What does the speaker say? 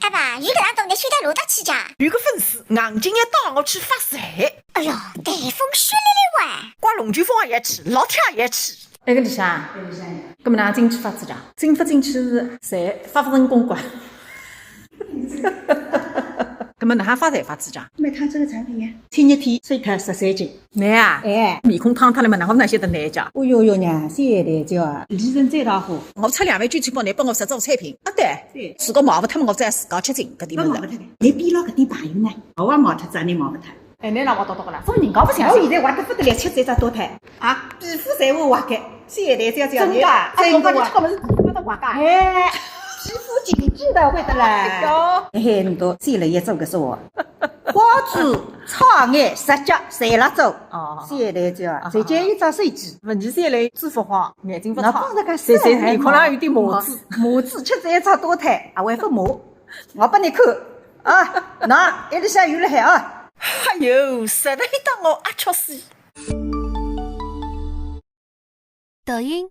阿爸，你搿趟到拿手台落得去家？有个粉丝硬劲要带我去发财，哎哟，台风雪来来哇！刮龙卷风也去，老铁也去。那个里向，搿么哪进去发指甲？进不进去是财，发不成公关。搿么哪哈发财发指甲？买趟这个产品呀，天热天睡脱13斤。难啊！哎，面孔烫脱了嘛，哪晓得难家？哦哟哟娘，谢台脚啊，利润最大化。我出2万捐钱帮你帮我实做产品。啊对，自家毛不脱嘛，我再自家吃尽搿点物事。勿毛勿脱个，你比牢搿点朋友呢，我也毛脱，咱人毛勿脱。哎，你哪挖到个啦？说人家不相信。我现在滑得不得了，吃这只多胎啊，皮肤侪会滑盖，谢台脚真的？哎，我讲你这个物事皮肤都滑噶。哎，皮肤紧致的会得啦。哟，很多再来一做搿是我，包子、炒眼、石脚、侪辣做。哦，谢台脚啊，再加一只手机。问题是一类脂肪黄，眼睛不那差，帮人家侪面孔上有点麻子。麻子吃这一只多胎，还会发麻。我帮你看啊，那一里向有了海啊。哎呦，实在当我阿巧死。抖音、